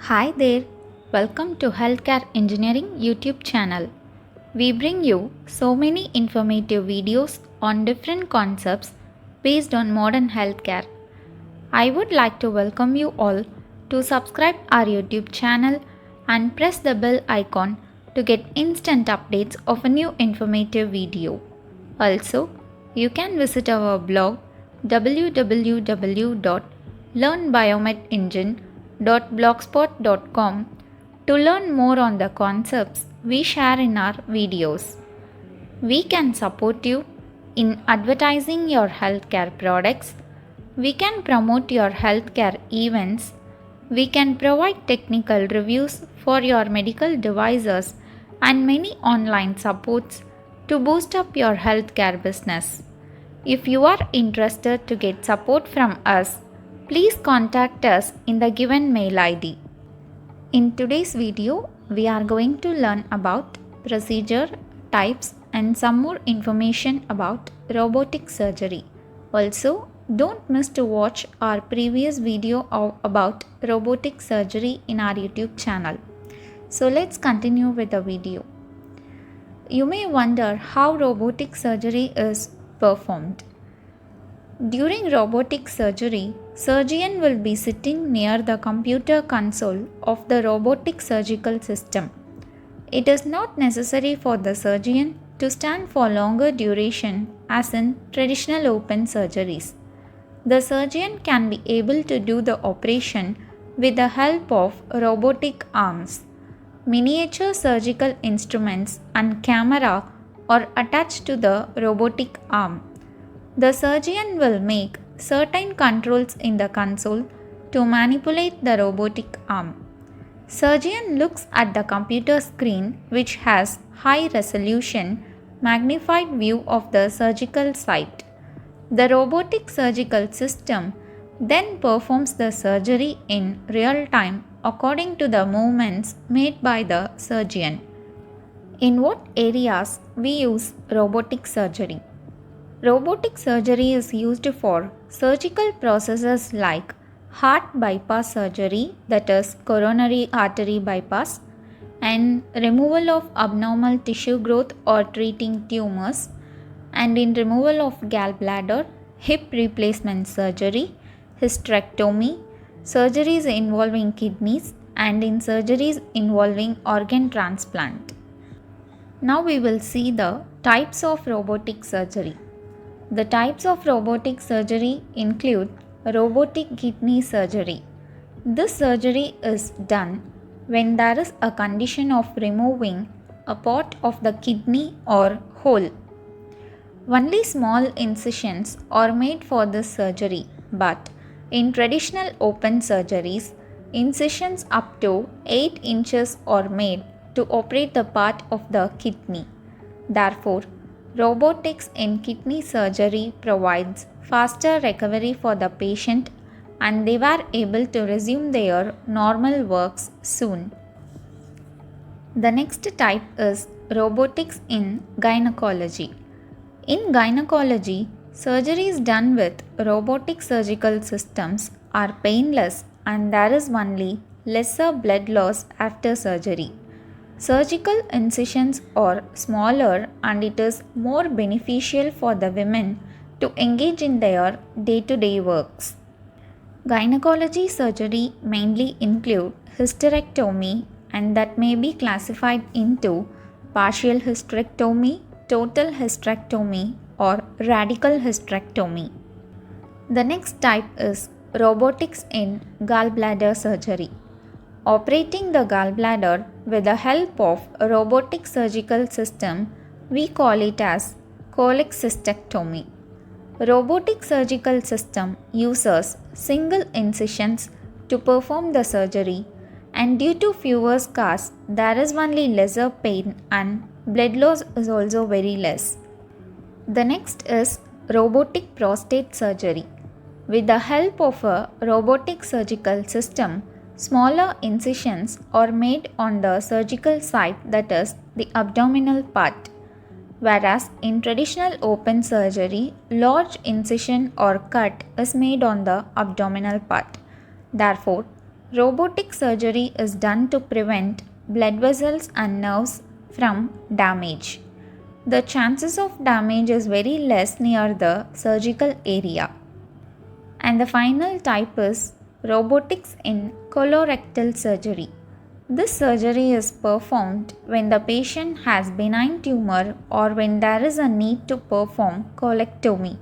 Hi there, welcome to Healthcare Engineering YouTube channel. We bring you so many informative videos on different concepts based on modern healthcare. I would like to welcome you all to subscribe our YouTube channel and press the bell icon to get instant updates of a new informative video. Also, you can visit our blog www.learnbiomedengine.blogspot.com to learn more on the concepts we share in our videos. We can support you in advertising your healthcare products. We can promote your healthcare events. We can provide technical reviews for your medical devices and many online supports to boost up your healthcare business. If you are interested to get support from us, please contact us in the given mail ID. In today's video, we are going to learn about procedure, types and some more information about robotic surgery. Also, don't miss to watch our previous video about robotic surgery in our YouTube channel. So let's continue with the video. You may wonder how robotic surgery is performed. During robotic surgery, surgeon will be sitting near the computer console of the robotic surgical system. It is not necessary for the surgeon to stand for longer duration as in traditional open surgeries. The surgeon can be able to do the operation with the help of robotic arms. Miniature surgical instruments and camera are attached to the robotic arm. The surgeon will make certain controls in the console to manipulate the robotic arm. Surgeon looks at the computer screen which has high resolution magnified view of the surgical site. The robotic surgical system then performs the surgery in real time according to the movements made by the surgeon. In what areas we use robotic surgery? Robotic surgery is used for surgical processes like heart bypass surgery, that is coronary artery bypass, and removal of abnormal tissue growth or treating tumors, and in removal of gallbladder, hip replacement surgery, hysterectomy, surgeries involving kidneys, and in surgeries involving organ transplant. Now we will see the types of robotic surgery. The types of robotic surgery include robotic kidney surgery. This surgery is done when there is a condition of removing a part of the kidney or whole. Only small incisions are made for this surgery, but in traditional open surgeries, incisions up to 8 inches are made to operate the part of the kidney. Therefore, robotics in kidney surgery provides faster recovery for the patient and they were able to resume their normal works soon. The next type is robotics in gynecology. In gynecology, surgeries done with robotic surgical systems are painless and there is only lesser blood loss after surgery. Surgical incisions are smaller and it is more beneficial for the women to engage in their day-to-day works. Gynecology surgery mainly include hysterectomy and that may be classified into partial hysterectomy, total hysterectomy or radical hysterectomy. The next type is robotics in gallbladder surgery. Operating the gallbladder with the help of a robotic surgical system, we call it as cholecystectomy. Robotic surgical system uses single incisions to perform the surgery and due to fewer scars, there is only lesser pain and blood loss is also very less. The next is robotic prostate surgery. With the help of a robotic surgical system, smaller incisions are made on the surgical site, that is the abdominal part. Whereas in traditional open surgery, large incision or cut is made on the abdominal part. Therefore, Robotic surgery is done to prevent blood vessels and nerves from damage. The chances of damage is very less near the surgical area. And the final type is robotics in colorectal surgery. This surgery is performed when the patient has benign tumor or when there is a need to perform colectomy.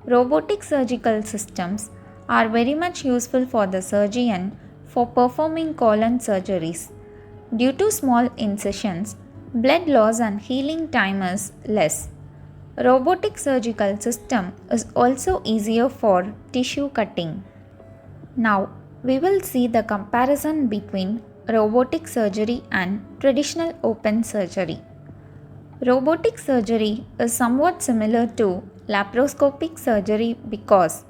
Robotic surgical systems are very much useful for the surgeon for performing colon surgeries. Due to small incisions, blood loss and healing time is less. Robotic surgical system is also easier for tissue cutting. Now, we will see the comparison between robotic surgery and traditional open surgery. Robotic surgery is somewhat similar to laparoscopic surgery because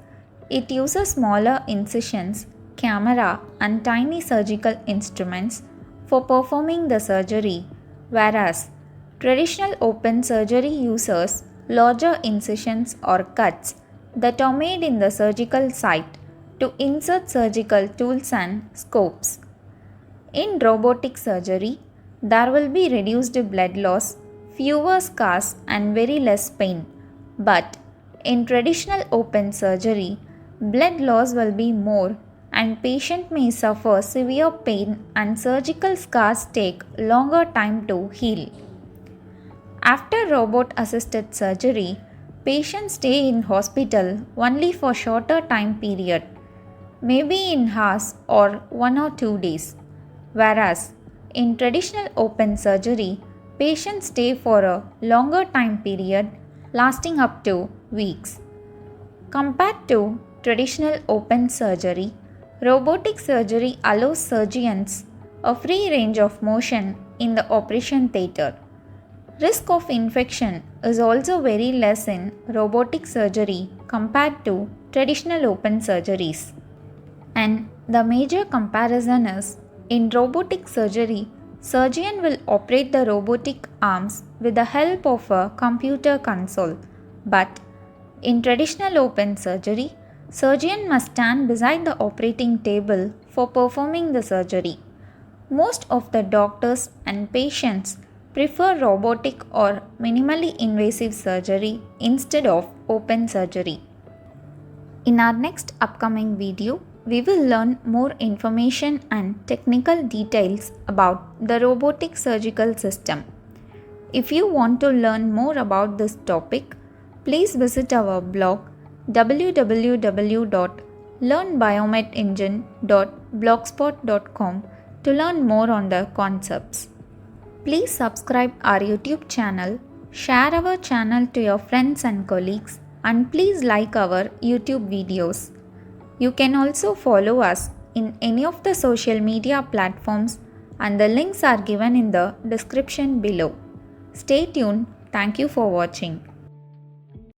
it uses smaller incisions, camera, and tiny surgical instruments for performing the surgery, whereas traditional open surgery uses larger incisions or cuts that are made in the surgical site to insert surgical tools and scopes. In robotic surgery, there will be reduced blood loss, fewer scars, and very less pain. But in traditional open surgery, blood loss will be more and patient may suffer severe pain and surgical scars take longer time to heal. After robot assisted surgery, patients stay in hospital only for shorter time period, maybe in hours or 1 or 2 days. Whereas in traditional open surgery, patients stay for a longer time period lasting up to weeks. Compared to traditional open surgery, robotic surgery allows surgeons a free range of motion in the operation theatre. Risk of infection is also very less in robotic surgery compared to traditional open surgeries. And the major comparison is in robotic surgery, surgeon will operate the robotic arms with the help of a computer console. But in traditional open surgery, surgeon must stand beside the operating table for performing the surgery. Most of the doctors and patients prefer robotic or minimally invasive surgery instead of open surgery. In our next upcoming video, we will learn more information and technical details about the robotic surgical system. If you want to learn more about this topic, please visit our blog www.learnbiomedengine.blogspot.com to learn more on the concepts. Please subscribe our YouTube channel, share our channel to your friends and colleagues, and please like our YouTube videos. You can also follow us in any of the social media platforms and the links are given in the description below. Stay tuned. Thank you for watching.